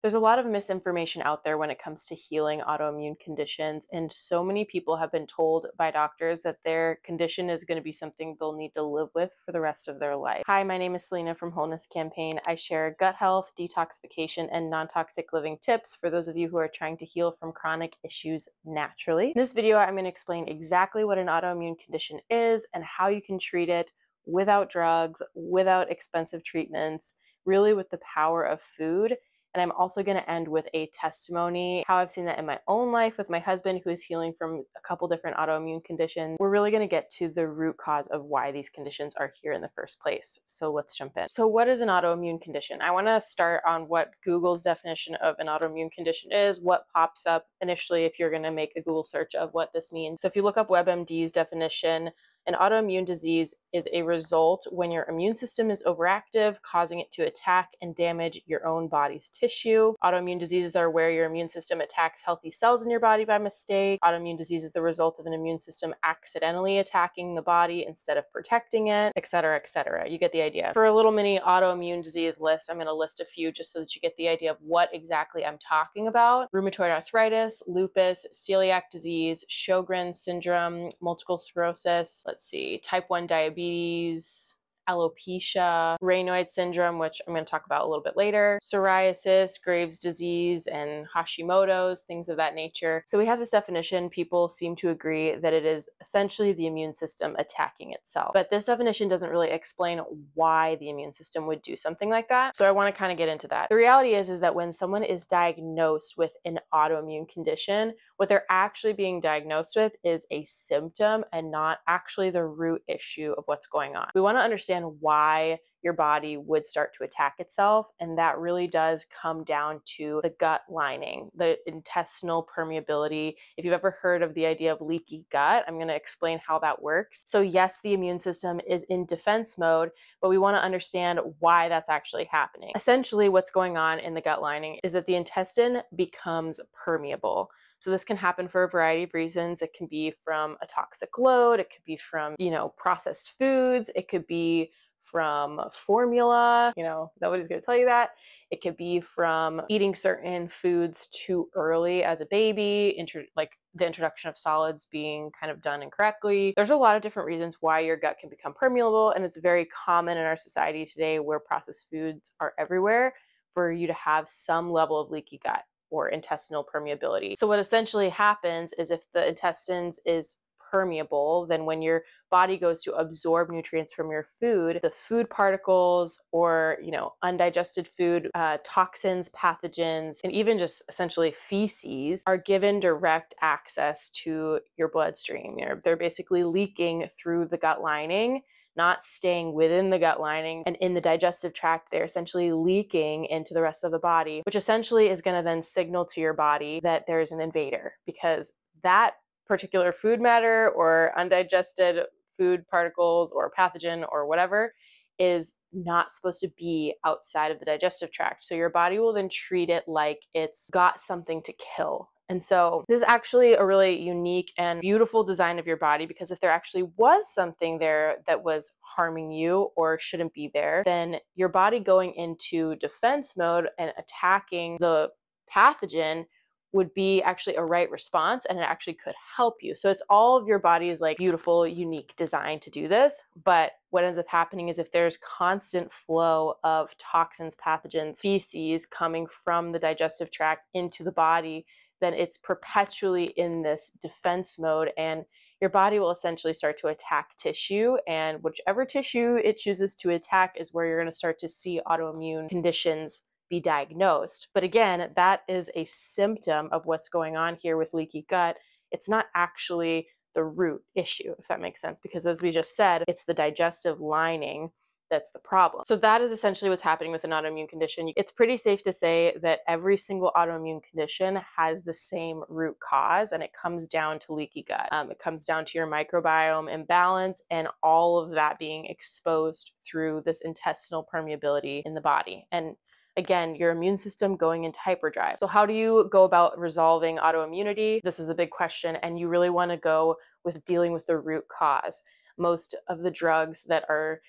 There's a lot of misinformation out there when it comes to healing autoimmune conditions, and so many people have been told by doctors that their condition is going to be something they'll need to live with for the rest of their life. Hi, my name is Selena from Wholeness Campaign. I share gut health, detoxification, and non-toxic living tips for those of you who are trying to heal from chronic issues naturally. In this video, I'm going to explain exactly what an autoimmune condition is and how you can treat it without drugs, without expensive treatments, really with the power of food. And I'm also going to end with a testimony, how I've seen that in my own life with my husband, who is healing from a couple different autoimmune conditions. We're really going to get to the root cause of why these conditions are here in the first place. So let's jump in. So what is an autoimmune condition? I want to start on what Google's definition of an autoimmune condition is, what pops up initially if you're going to make a Google search of what this means. So if you look up WebMD's definition, an autoimmune disease is a result when your immune system is overactive, causing it to attack and damage your own body's tissue. Autoimmune diseases are where your immune system attacks healthy cells in your body by mistake. Autoimmune disease is the result of an immune system accidentally attacking the body instead of protecting it, etc., etc. You get the idea. For a little mini autoimmune disease list, I'm going to list a few just so that you get the idea of what exactly I'm talking about. Rheumatoid arthritis, lupus, celiac disease, Sjogren's syndrome, multiple sclerosis, let's see, type 1 diabetes, alopecia, Raynauds syndrome, which I'm going to talk about a little bit later, psoriasis, Graves' disease, and Hashimoto's, things of that nature. So we have this definition. People seem to agree that it is essentially the immune system attacking itself. But this definition doesn't really explain why the immune system would do something like that. So I want to kind of get into that. The reality is that when someone is diagnosed with an autoimmune condition, what they're actually being diagnosed with is a symptom and not actually the root issue of what's going on. We want to understand why your body would start to attack itself, and that really does come down to the gut lining, the intestinal permeability. If you've ever heard of the idea of leaky gut, I'm going to explain how that works. So yes, the immune system is in defense mode, but we want to understand why that's actually happening. Essentially, what's going on in the gut lining is that the intestine becomes permeable. So this can happen for a variety of reasons. It can be from a toxic load. It could be from, processed foods. It could be from formula. Nobody's going to tell you that. It could be from eating certain foods too early as a baby, like the introduction of solids being kind of done incorrectly. There's a lot of different reasons why your gut can become permeable, and it's very common in our society today where processed foods are everywhere for you to have some level of leaky gut or intestinal permeability. So what essentially happens is if the intestines is permeable, then when your body goes to absorb nutrients from your food, the food particles or, undigested food, toxins, pathogens, and even just essentially feces are given direct access to your bloodstream. They're basically leaking through the gut lining, not staying within the gut lining and in the digestive tract. They're essentially leaking into the rest of the body, which essentially is going to then signal to your body that there's an invader, because that particular food matter or undigested food particles or pathogen or whatever is not supposed to be outside of the digestive tract. So your body will then treat it like it's got something to kill. And so this is actually a really unique and beautiful design of your body, because if there actually was something there that was harming you or shouldn't be there, then your body going into defense mode and attacking the pathogen would be actually a right response, and it actually could help you. So it's all of your body's beautiful, unique design to do this. But what ends up happening is if there's constant flow of toxins, pathogens, feces coming from the digestive tract into the body, then it's perpetually in this defense mode, and your body will essentially start to attack tissue, and whichever tissue it chooses to attack is where you're going to start to see autoimmune conditions be diagnosed. But again, that is a symptom of what's going on here with leaky gut. It's not actually the root issue, if that makes sense, because as we just said, it's the digestive lining that's the problem. So that is essentially what's happening with an autoimmune condition. It's pretty safe to say that every single autoimmune condition has the same root cause, and it comes down to leaky gut. It comes down to your microbiome imbalance and all of that being exposed through this intestinal permeability in the body. And again, your immune system going into hyperdrive. So how do you go about resolving autoimmunity? This is a big question, and you really want to go with dealing with the root cause. Most of the drugs that are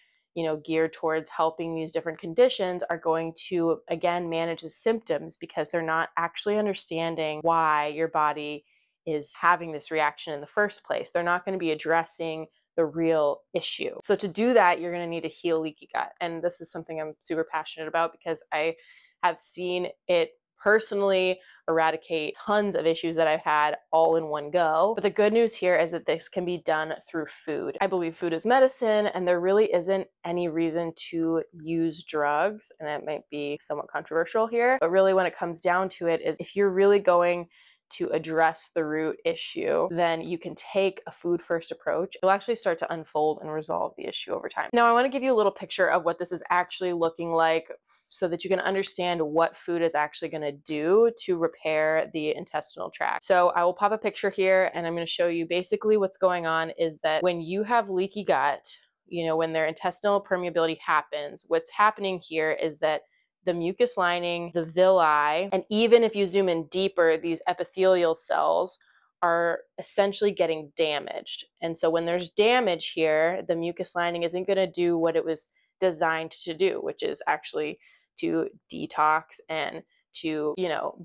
geared towards helping these different conditions are going to, again, manage the symptoms because they're not actually understanding why your body is having this reaction in the first place. They're not going to be addressing the real issue. So to do that, you're going to need to heal leaky gut. And this is something I'm super passionate about because I have seen it personally eradicate tons of issues that I've had all in one go. But the good news here is that this can be done through food. I believe food is medicine, and there really isn't any reason to use drugs. And it might be somewhat controversial here, but really when it comes down to it is if you're really going to address the root issue, then you can take a food first approach. It'll actually start to unfold and resolve the issue over time. Now, I want to give you a little picture of what this is actually looking like so that you can understand what food is actually going to do to repair the intestinal tract. So I will pop a picture here and I'm going to show you basically what's going on is that when you have leaky gut, when their intestinal permeability happens, what's happening here is that the mucus lining, the villi, and even if you zoom in deeper, these epithelial cells are essentially getting damaged. And so when there's damage here, the mucus lining isn't going to do what it was designed to do, which is actually to detox and to,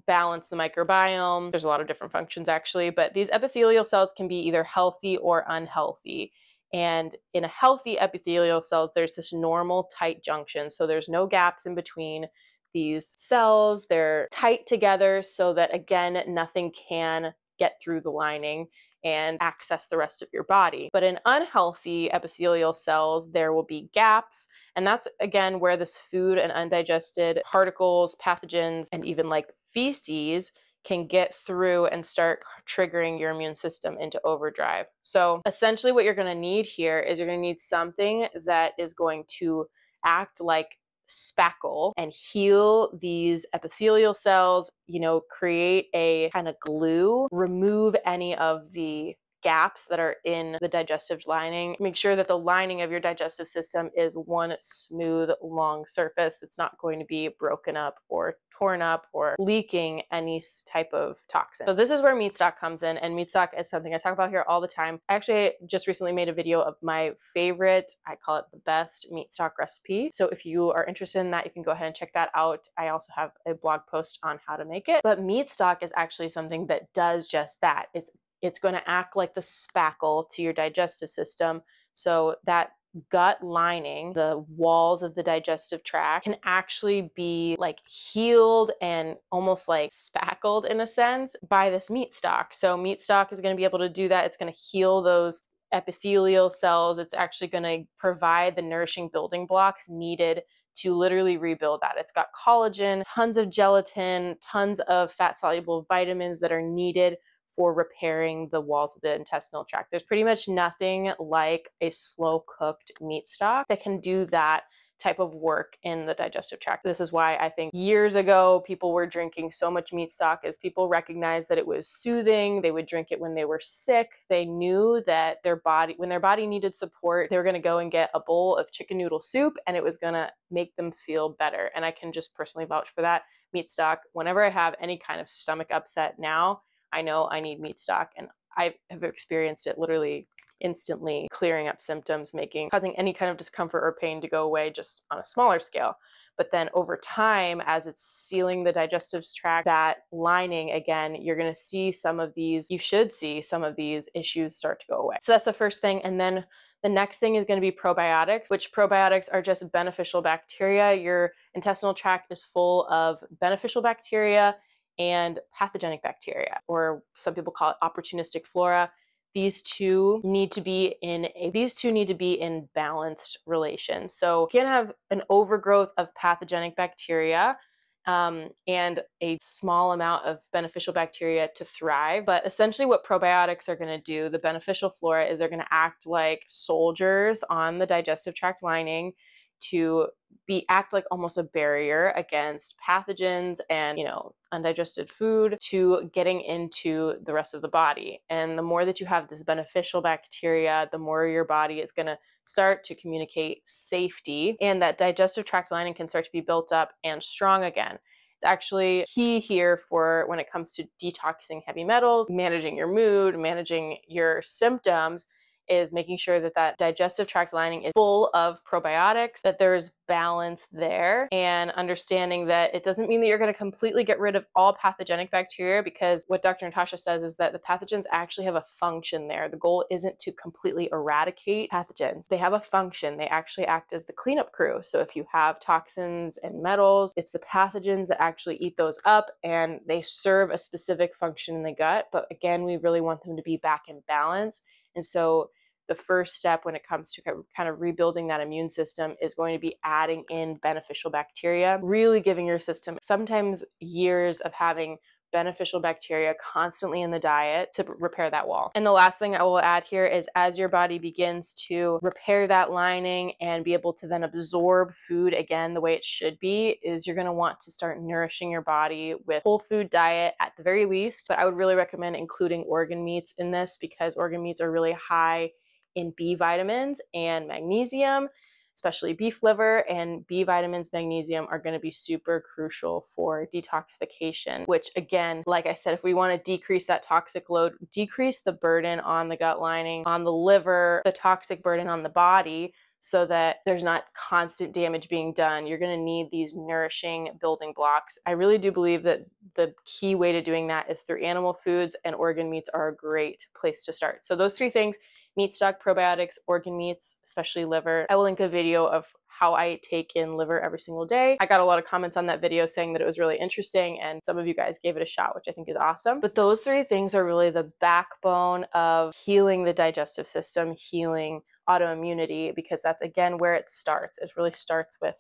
balance the microbiome. There's a lot of different functions actually, but these epithelial cells can be either healthy or unhealthy. And in a healthy epithelial cells, there's this normal tight junction. So there's no gaps in between these cells. They're tight together so that, again, nothing can get through the lining and access the rest of your body. But in unhealthy epithelial cells, there will be gaps. And that's, again, where this food and undigested particles, pathogens, and even like feces can get through and start triggering your immune system into overdrive. So essentially what you're going to need here is you're going to need something that is going to act like spackle and heal these epithelial cells, create a kind of glue, remove any of the gaps that are in the digestive lining. Make sure that the lining of your digestive system is one smooth, long surface that's not going to be broken up or torn up or leaking any type of toxin. So this is where meat stock comes in, and meat stock is something I talk about here all the time. I actually just recently made a video of my favorite, I call it the best meat stock recipe. So if you are interested in that, you can go ahead and check that out. I also have a blog post on how to make it. But meat stock is actually something that does just that. It's going to act like the spackle to your digestive system so that gut lining, the walls of the digestive tract, can actually be like healed and almost like spackled in a sense by this meat stock. So meat stock is going to be able to do that. It's going to heal those epithelial cells. It's actually going to provide the nourishing building blocks needed to literally rebuild that. It's got collagen, tons of gelatin, tons of fat-soluble vitamins that are needed for repairing the walls of the intestinal tract. There's pretty much nothing like a slow-cooked meat stock that can do that type of work in the digestive tract. This is why I think years ago people were drinking so much meat stock, as people recognized that it was soothing. They would drink it when they were sick. They knew that when their body needed support, they were going to go and get a bowl of chicken noodle soup and it was going to make them feel better. And I can just personally vouch for that. Meat stock, whenever I have any kind of stomach upset now, I know I need meat stock, and I have experienced it literally instantly clearing up symptoms, causing any kind of discomfort or pain to go away just on a smaller scale. But then over time, as it's sealing the digestive tract, that lining, again, you should see some of these issues start to go away. So that's the first thing. And then the next thing is going to be probiotics, which probiotics are just beneficial bacteria. Your intestinal tract is full of beneficial bacteria and pathogenic bacteria, or some people call it opportunistic flora. These two need to be in balanced relation. So you can have an overgrowth of pathogenic bacteria and a small amount of beneficial bacteria to thrive. But essentially what probiotics are going to do, the beneficial flora, is they're going to act like soldiers on the digestive tract lining to act like almost a barrier against pathogens and, undigested food to getting into the rest of the body. And the more that you have this beneficial bacteria, the more your body is going to start to communicate safety, and that digestive tract lining can start to be built up and strong again. It's actually key here for when it comes to detoxing heavy metals, managing your mood, managing your symptoms, is making sure that that digestive tract lining is full of probiotics, that there's balance there, and understanding that it doesn't mean that you're going to completely get rid of all pathogenic bacteria, because what Dr. Natasha says is that the pathogens actually have a function there. The goal isn't to completely eradicate pathogens. They have a function. They actually act as the cleanup crew. So if you have toxins and metals, it's the pathogens that actually eat those up, and they serve a specific function in the gut. But again, we really want them to be back in balance. And so the first step when it comes to kind of rebuilding that immune system is going to be adding in beneficial bacteria, really giving your system sometimes years of having beneficial bacteria constantly in the diet to repair that wall. And the last thing I will add here is, as your body begins to repair that lining and be able to then absorb food again the way it should be, is you're going to want to start nourishing your body with whole food diet at the very least. But I would really recommend including organ meats in this, because organ meats are really high in B vitamins and magnesium, especially beef liver, and B vitamins, magnesium are going to be super crucial for detoxification, which again, like I said, if we want to decrease that toxic load, decrease the burden on the gut lining, on the liver, the toxic burden on the body, so that there's not constant damage being done, you're going to need these nourishing building blocks. I really do believe that the key way to doing that is through animal foods, and organ meats are a great place to start. So those three things: meat stock, probiotics, organ meats, especially liver. I will link a video of how I take in liver every single day. I got a lot of comments on that video saying that it was really interesting, and some of you guys gave it a shot, which I think is awesome. But those three things are really the backbone of healing the digestive system, healing autoimmunity, because that's again where it starts. It really starts with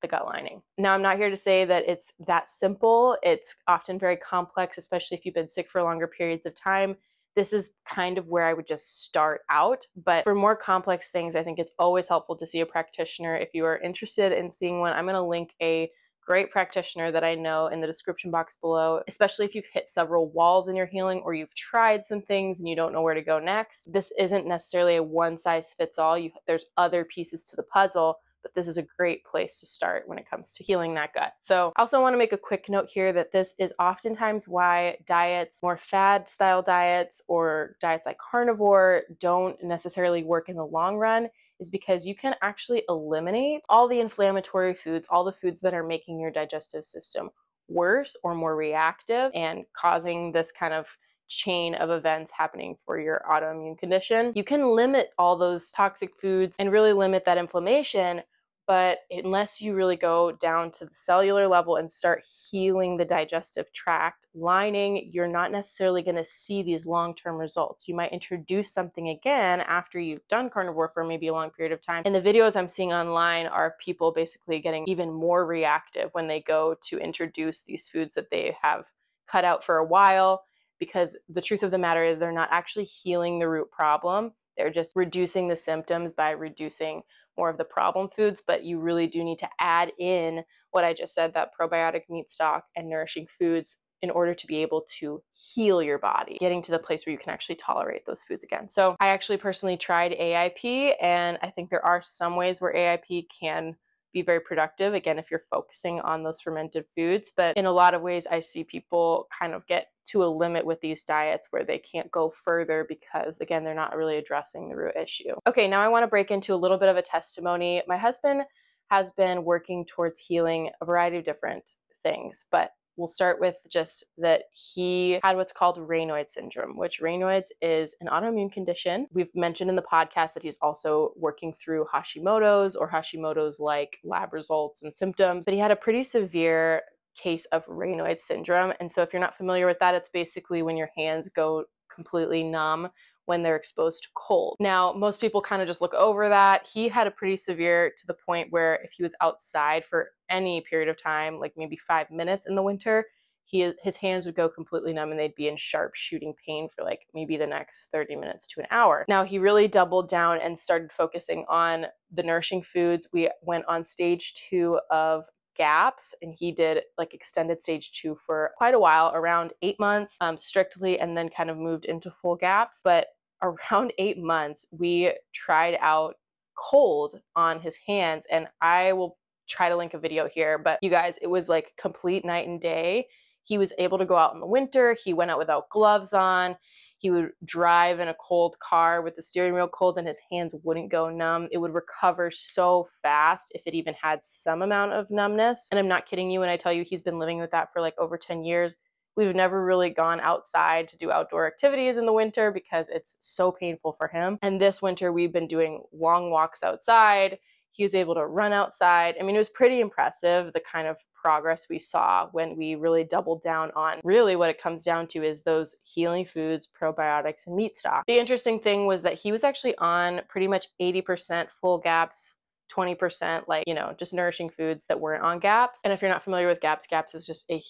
the gut lining. Now, I'm not here to say that it's that simple. It's often very complex, especially if you've been sick for longer periods of time. This is kind of where I would just start out. But for more complex things, I think it's always helpful to see a practitioner. If you are interested in seeing one, I'm going to link a great practitioner that I know in the description box below, especially if you've hit several walls in your healing, or you've tried some things and you don't know where to go next. This isn't necessarily a one size fits all. There's other pieces to the puzzle, but this is a great place to start when it comes to healing that gut. So I also want to make a quick note here that this is oftentimes why diets, more fad style diets or diets like carnivore, don't necessarily work in the long run, is because you can actually eliminate all the inflammatory foods, all the foods that are making your digestive system worse or more reactive and causing this kind of chain of events happening for your autoimmune condition. You can limit all those toxic foods and really limit that inflammation, but unless you really go down to the cellular level and start healing the digestive tract lining, you're not necessarily going to see these long-term results. You might introduce something again after you've done carnivore for maybe a long period of time. And the videos I'm seeing online are people basically getting even more reactive when they go to introduce these foods that they have cut out for a while, because the truth of the matter is they're not actually healing the root problem. They're just reducing the symptoms by reducing more of the problem foods. But you really do need to add in what I just said, that probiotic meat stock and nourishing foods, in order to be able to heal your body, getting to the place where you can actually tolerate those foods again. So I actually personally tried AIP, and I think there are some ways where AIP can be very productive, again, if you're focusing on those fermented foods. But in a lot of ways, I see people kind of get to a limit with these diets where they can't go further because, again, they're not really addressing the root issue. Okay, now I want to break into a little bit of a testimony. My husband has been working towards healing a variety of different things, but we'll start with just that he had what's called Raynauds syndrome, which Raynauds is an autoimmune condition. We've mentioned in the podcast that he's also working through Hashimoto's, or Hashimoto's like lab results and symptoms, but he had a pretty severe case of Raynauds syndrome. And so if you're not familiar with that, it's basically when your hands go completely numb when they're exposed to cold. Now, most people kind of just look over that. He had a pretty severe, to the point where if he was outside for any period of time, like maybe 5 minutes in the winter, his hands would go completely numb and they'd be in sharp shooting pain for like maybe the next 30 minutes to an hour. Now, he really doubled down and started focusing on the nourishing foods. We went on stage 2 of GAPS, and he did like extended stage 2 for quite a while, around 8 months strictly, and then kind of moved into full GAPS. But around 8 months, we tried out cold on his hands, and I will try to link a video here, but you guys, it was like complete night and day. He was able to go out in the winter. He went out without gloves on. He would drive in a cold car with the steering wheel cold and his hands wouldn't go numb. It would recover so fast if it even had some amount of numbness. And I'm not kidding you when I tell you he's been living with that for like over 10 years. We've never really gone outside to do outdoor activities in the winter because it's so painful for him. And this winter we've been doing long walks outside. He was able to run outside. I mean, it was pretty impressive, the kind of progress we saw when we really doubled down on really what it comes down to is those healing foods, probiotics, and meat stock. The interesting thing was that he was actually on pretty much 80% full GAPS, 20% like, just nourishing foods that weren't on GAPS. And if you're not familiar with GAPS, GAPS is just a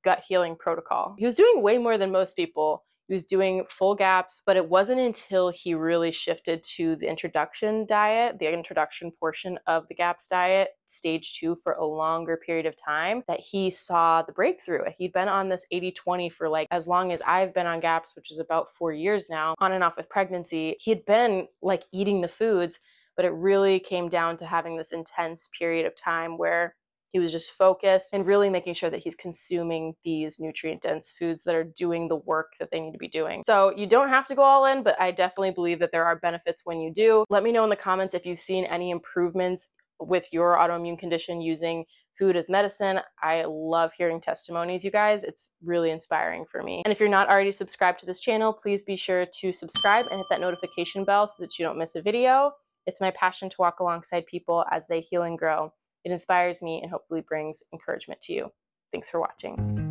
gut healing protocol. He was doing way more than most people. He was doing full GAPS, but it wasn't until he really shifted to the introduction diet, the introduction portion of the GAPS diet, stage 2 for a longer period of time, that he saw the breakthrough. He'd been on this 80-20 for like as long as I've been on GAPS, which is about 4 years now, on and off with pregnancy. He had been like eating the foods, but it really came down to having this intense period of time where he was just focused and really making sure that he's consuming these nutrient-dense foods that are doing the work that they need to be doing. So you don't have to go all in, but I definitely believe that there are benefits when you do. Let me know in the comments if you've seen any improvements with your autoimmune condition using food as medicine. I love hearing testimonies, you guys. It's really inspiring for me. And if you're not already subscribed to this channel, please be sure to subscribe and hit that notification bell so that you don't miss a video. It's my passion to walk alongside people as they heal and grow. It inspires me and hopefully brings encouragement to you. Thanks for watching.